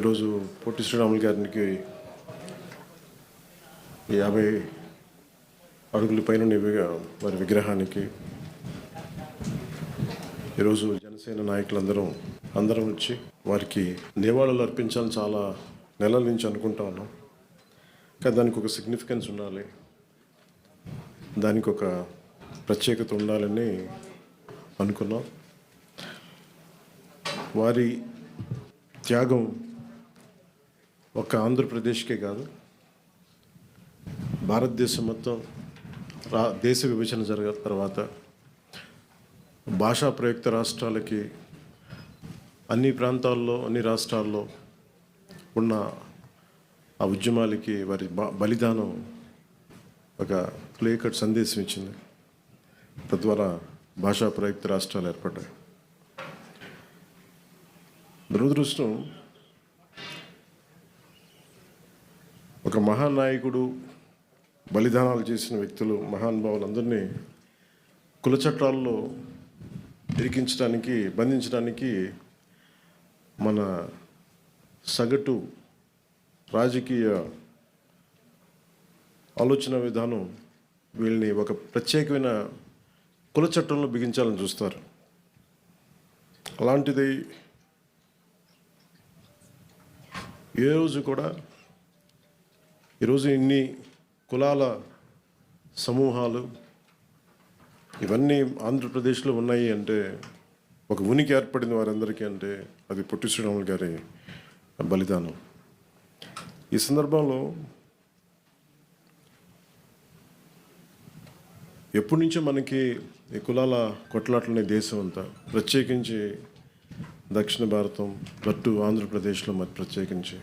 ఈరోజు పొట్టి శ్రీరాములు గారికి 50 అడుగుల పైన వారి విగ్రహానికి ఈరోజు జనసేన అందరం వచ్చి వారికి నివాళులు అర్పించాలని చాలా నెలల నుంచి అనుకుంటా ఉన్నాం. కానీ దానికి ఒక సిగ్నిఫికెన్స్ ఉండాలి, దానికి ఒక ప్రత్యేకత ఉండాలని అనుకున్నాం. వారి త్యాగం ఒక ఆంధ్రప్రదేశ్కే కాదు, భారతదేశం మొత్తం దేశ విభజన జరిగిన తర్వాత భాషా ప్రయుక్త రాష్ట్రాలకి అన్ని ప్రాంతాల్లో అన్ని రాష్ట్రాల్లో ఉన్న ఆ ఉద్యమాలకి వారి బలిదానం ఒక క్లియర్ కట్ సందేశం ఇచ్చింది. తద్వారా భాషా ప్రయుక్త రాష్ట్రాలు ఏర్పడ్డాయి. దురదృష్టం, ఒక మహానాయకుడు బలిదానాలు చేసిన వ్యక్తులు మహానుభావులందరినీ కుల చట్టాల్లో ఇరికించడానికి బంధించడానికి మన సగటు రాజకీయ ఆలోచన విధానం వీళ్ళని ఒక ప్రత్యేకమైన కుల చట్టంలో బిగించాలని చూస్తారు. అలాంటిది ఏ రోజు కూడా ఈరోజు ఇన్ని కులాల సమూహాలు ఇవన్నీ ఆంధ్రప్రదేశ్లో ఉన్నాయి అంటే, ఒక ఉనికి ఏర్పడింది వారందరికీ అంటే అది పొట్టి శ్రీరాములు గారి బలిదానం. ఈ సందర్భంలో ఎప్పటి నుంచో మనకి ఈ కులాల కొట్లాటలనే దేశం అంతా, ప్రత్యేకించి దక్షిణ భారతం, అటు ఆంధ్రప్రదేశ్లో మరి ప్రత్యేకించి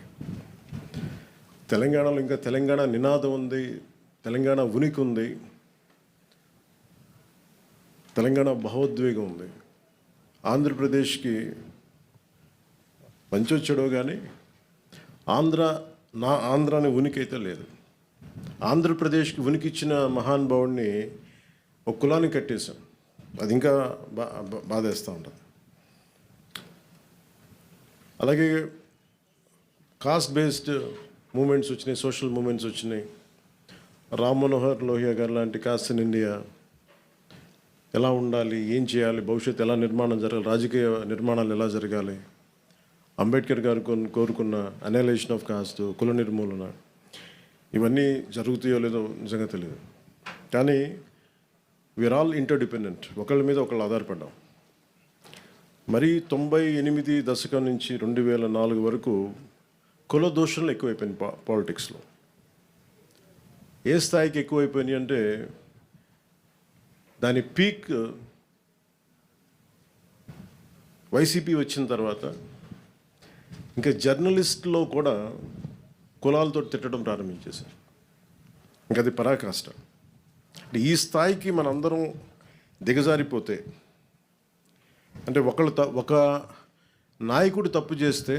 తెలంగాణలో ఇంకా తెలంగాణ నినాదం ఉంది, తెలంగాణ ఉనికి ఉంది, తెలంగాణ భావోద్వేగం ఉంది. ఆంధ్రప్రదేశ్కి పంచొచ్చడో కానీ ఆంధ్ర అనే ఉనికి అయితే లేదు. ఆంధ్రప్రదేశ్కి ఉనికి ఇచ్చిన మహానుభావుడిని ఒక కులాన్ని కట్టేశాం. అది ఇంకా బాధేస్తూ ఉంటుంది. అలాగే కాస్ట్ బేస్డ్ మూమెంట్స్ వచ్చినాయి, సోషల్ మూమెంట్స్ వచ్చినాయి. రామ్ మనోహర్ లోహియా గారు లాంటి కాస్ట్ ఇన్ ఇండియా ఎలా ఉండాలి, ఏం చేయాలి, భవిష్యత్తు ఎలా నిర్మాణం జరగాలి, రాజకీయ నిర్మాణాలు ఎలా జరగాలి, అంబేద్కర్ గారు కోరుకున్న అనలైజేషన్ ఆఫ్ కాస్ట్, కుల నిర్మూలన, ఇవన్నీ జరుగుతాయో లేదో నిజంగా తెలియదు. కానీ వీఆర్ ఆల్ ఇంటర్ డిపెండెంట్, ఒకళ్ళ మీద ఒకళ్ళు ఆధారపడ్డాం. మరి 98 దశకం నుంచి 2004 వరకు కుల దోషణలు ఎక్కువైపోయినాయి పాలిటిక్స్లో. ఏ స్థాయికి ఎక్కువైపోయినాయి అంటే, దాని పీక్ వైసీపీ వచ్చిన తర్వాత ఇంకా జర్నలిస్ట్లో కూడా కులాలతో తిట్టడం ప్రారంభించేశారు. ఇంకా అది పరాకాష్ట. అంటే ఈ స్థాయికి మనందరం దిగజారిపోతే, అంటే ఒక నాయకుడు తప్పు చేస్తే,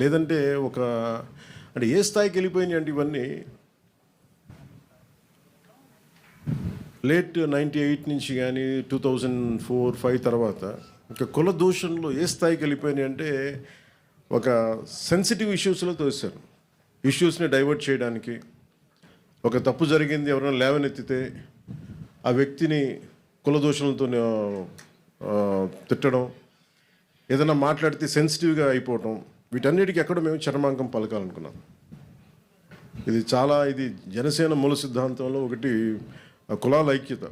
లేదంటే అంటే ఏ స్థాయికి వెళ్ళిపోయినాయి అంటే ఇవన్నీ లేట్ 98 నుంచి కానీ 2004-05 తర్వాత ఇంకా కుల దూషణలో ఏ స్థాయికి వెళ్ళిపోయినాయి అంటే, ఒక సెన్సిటివ్ ఇష్యూస్లో తోసారు. ఇష్యూస్ని డైవర్ట్ చేయడానికి, ఒక తప్పు జరిగింది ఎవరైనా లేవనెత్తితే ఆ వ్యక్తిని కుల దూషణలతో తిట్టడం, ఏదైనా మాట్లాడితే సెన్సిటివ్గా అయిపోవటం, వీటన్నిటికీ ఎక్కడ మేము చరమాంకం పలకాలనుకున్నాం. ఇది జనసేన మూల సిద్ధాంతంలో ఒకటి కులాల ఐక్యత.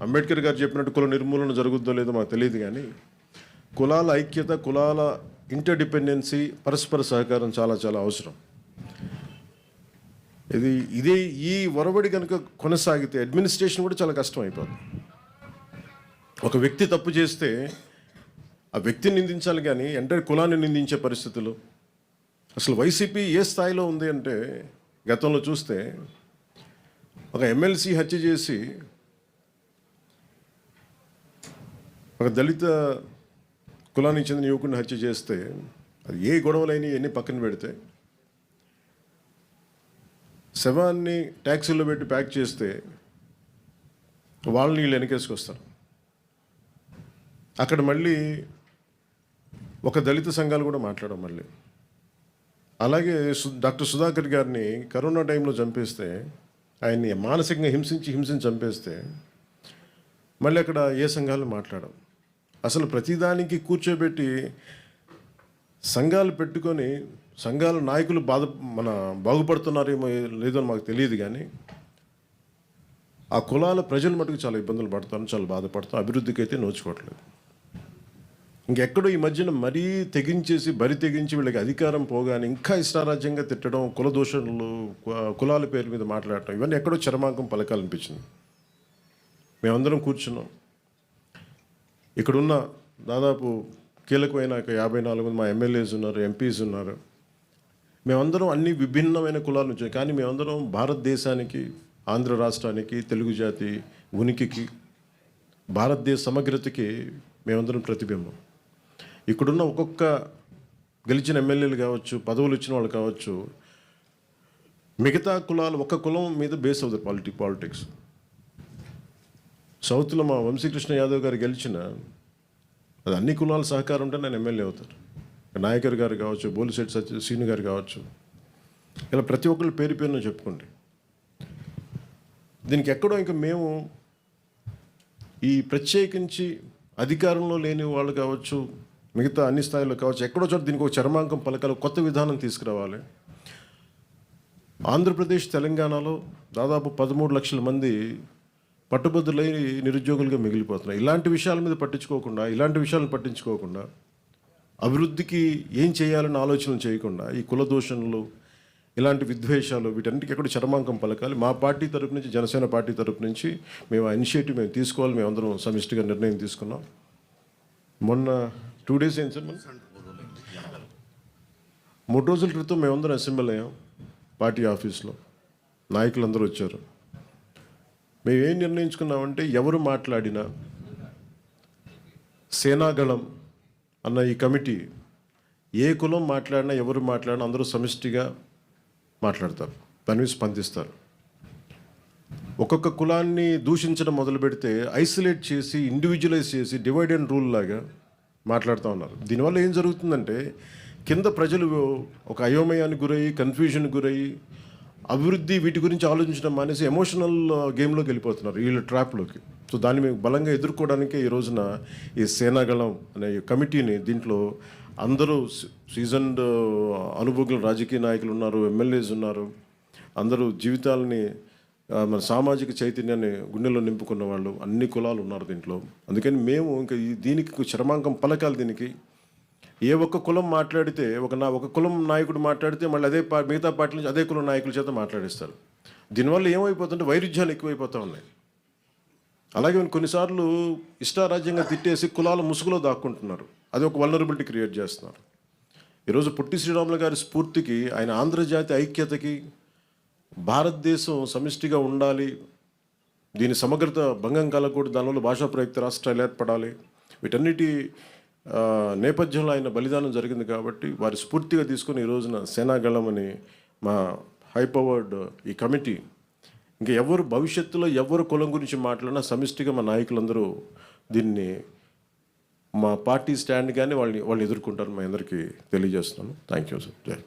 అంబేద్కర్ గారు చెప్పినట్టు కుల నిర్మూలన జరుగుద్దో లేదో మాకు తెలియదు, కానీ కులాల ఐక్యత, కులాల ఇంటర్డిపెండెన్సీ, పరస్పర సహకారం చాలా చాలా అవసరం. ఈ ఒరబడి కనుక కొనసాగితే అడ్మినిస్ట్రేషన్ కూడా చాలా కష్టం అయిపోతుంది. ఒక వ్యక్తి తప్పు చేస్తే ఆ వ్యక్తిని నిందించాలి, కానీ ఎంటైర్ కులాన్ని నిందించే పరిస్థితులు. అసలు వైసీపీ ఏ స్థాయిలో ఉంది అంటే, గతంలో చూస్తే ఒక ఎమ్మెల్సీ హత్య చేసి ఒక దళిత కులానికి చెందిన యువకుడిని హత్య చేస్తే, అది ఏ గొడవలైనా ఎన్ని పక్కన పెడితే, శవాన్ని ట్యాక్సీలో పెట్టి ప్యాక్ చేస్తే వాళ్ళని వీళ్ళు వెనకేసుకొస్తారు. అక్కడ మళ్ళీ ఒక దళిత సంఘాలు కూడా మాట్లాడడం, మళ్ళీ అలాగే డాక్టర్ సుధాకర్ గారిని కరోనా టైంలో చంపేస్తే, ఆయన్ని మానసికంగా హింసించి చంపేస్తే మళ్ళీ అక్కడ ఏ సంఘాలు మాట్లాడవు. అసలు ప్రతిదానికి కూర్చోబెట్టి సంఘాలు పెట్టుకొని సంఘాల నాయకులు బాగుపడుతున్నారేమో లేదో మాకు తెలియదు, కానీ ఆ కులాల ప్రజలు మటుకు చాలా ఇబ్బందులు పడతాను, చాలా బాధపడతాం, అభివృద్ధికి అయితే నోచుకోవట్లేదు. ఇంకెక్కడో ఈ మధ్యన మరీ బరి తెగించి వీళ్ళకి అధికారం పోగానే ఇంకా ఇష్టారాజ్యంగా తిట్టడం, కుల దోషణలు, కులాల పేరు మీద మాట్లాడటం, ఇవన్నీ ఎక్కడో చరమాంకం పలకాలనిపించింది. మేమందరం కూర్చున్నాం. ఇక్కడున్న దాదాపు కీలకమైన 54 మంది మా ఎమ్మెల్యేస్ ఉన్నారు, ఎంపీస్ ఉన్నారు. మేమందరం అన్ని విభిన్నమైన కులాల నుంచి, కానీ మేమందరం భారతదేశానికి, ఆంధ్ర రాష్ట్రానికి, తెలుగు జాతి ఉనికికి, భారతదేశ సమగ్రతకి మేమందరం ప్రతిబింబం. ఇక్కడున్న ఒక్కొక్క గెలిచిన ఎమ్మెల్యేలు కావచ్చు, పదవులు ఇచ్చిన వాళ్ళు కావచ్చు, మిగతా కులాలు ఒక్క కులం మీద బేస్ అవుతారు పాలిటిక్స్. సౌత్లో మా వంశీకృష్ణ యాదవ్ గారు గెలిచిన, అది అన్ని కులాల సహకారం ఉంటే నేను ఎమ్మెల్యే అవుతారు. నాయకర్ గారు కావచ్చు, బోలిశెట్టి శ్రీను గారు కావచ్చు, ఇలా ప్రతి ఒక్కళ్ళు పేరును చెప్పుకోండి. దీనికి ఎక్కడో ఇంకా మేము ఈ ప్రత్యేకించి అధికారంలో లేని వాళ్ళు కావచ్చు, మిగతా అన్ని స్థాయిలో కావచ్చు, ఎక్కడో చోట దీనికి ఒక చర్మాంకం పలకాలి, కొత్త విధానం తీసుకురావాలి. ఆంధ్రప్రదేశ్, తెలంగాణలో దాదాపు 13 లక్షల మంది పట్టుబద్దులై నిరుద్యోగులుగా మిగిలిపోతున్నారు. ఇలాంటి విషయాల మీద ఇలాంటి విషయాలను పట్టించుకోకుండా, అభివృద్ధికి ఏం చేయాలని ఆలోచనలు చేయకుండా, ఈ కుల దూషణలు, ఇలాంటి విద్వేషాలు, వీటన్నిటికీ ఎక్కడ చరమాంకం పలకాలి. మా పార్టీ తరపు నుంచి, జనసేన పార్టీ తరపు నుంచి మేము ఆ ఇనిషియేటివ్ తీసుకోవాలి. మేమందరం సమిష్టిగా నిర్ణయం తీసుకున్నాం. మొన్న 2 days అయింది సార్, 3 రోజుల క్రితం మేమందరం అసెంబ్లీ అయ్యాం. పార్టీ ఆఫీస్లో నాయకులందరూ వచ్చారు. మేమేం నిర్ణయించుకున్నామంటే, ఎవరు మాట్లాడినా సేనాగళం అన్న ఈ కమిటీ ఏ కులం మాట్లాడినా, ఎవరు మాట్లాడినా అందరూ సమిష్టిగా మాట్లాడతారు, దాని మీద స్పందిస్తారు. ఒక్కొక్క కులాన్ని దూషించడం మొదలు పెడితే ఐసోలేట్ చేసి, ఇండివిజువలైజ్ చేసి, డివైడ్ అండ్ రూల్ లాగా మాట్లాడుతూ ఉన్నారు. దీనివల్ల ఏం జరుగుతుందంటే, కింద ప్రజలు ఒక అయోమయానికి గురయ్యి, కన్ఫ్యూజన్కి గురయ్యి, అభివృద్ధి వీటి గురించి ఆలోచించడం మానేసి ఎమోషనల్ గేమ్లోకి వెళ్ళిపోతున్నారు, వీళ్ళ ట్రాప్లోకి. సో దాన్ని మేము బలంగా ఎదుర్కోవడానికే ఈ రోజున ఈ సేనాగళం అనే కమిటీని, దీంట్లో అందరూ సీజన్డ్ అనుభవజ్ఞులు, రాజకీయ నాయకులు ఉన్నారు, ఎమ్మెల్యేస్ ఉన్నారు, అందరూ జీవితాలని, మన సామాజిక చైతన్యాన్ని గుండెల్లో నింపుకున్న వాళ్ళు, అన్ని కులాలు ఉన్నారు దీంట్లో. అందుకని మేము ఇంకా దీనికి చరమాంకం పలకాలి. దీనికి ఏ ఒక్క కులం మాట్లాడితే, ఒక కులం నాయకుడు మాట్లాడితే మళ్ళీ మిగతా పార్టీ నుంచి అదే కులం నాయకుల చేత మాట్లాడిస్తారు. దీనివల్ల ఏమైపోతుంటే వైరుధ్యాలు ఎక్కువైపోతూ ఉన్నాయి. అలాగే కొన్నిసార్లు ఇష్టారాజ్యంగా తిట్టేసి కులాల ముసుగులో దాక్కుంటున్నారు. అది ఒక వల్నరబిలిటీ క్రియేట్ చేస్తున్నారు. ఈరోజు పొట్టి శ్రీరాములు గారి స్ఫూర్తికి, ఆయన ఆంధ్రజాతి ఐక్యతకి, భారతదేశం సమిష్టిగా ఉండాలి, దీని సమగ్రత భంగం కలగకూడదు, దానివల్ల భాషా ప్రయుక్త రాష్ట్రాలు ఏర్పడాలి, వీటన్నిటి నేపథ్యంలో ఆయన బలిదానం జరిగింది. కాబట్టి వారి స్ఫూర్తిగా తీసుకొని ఈ రోజున సేనాగళం అని మా హైపవర్డ్ ఈ కమిటీ, ఇంకా భవిష్యత్తులో ఎవరు కులం గురించి మాట్లాడినా సమిష్టిగా మా నాయకులందరూ దీన్ని, మా పార్టీ స్టాండ్ కానీ వాళ్ళు ఎదుర్కొంటారు. మా అందరికీ తెలియజేస్తున్నాను. Thank you sir. జై.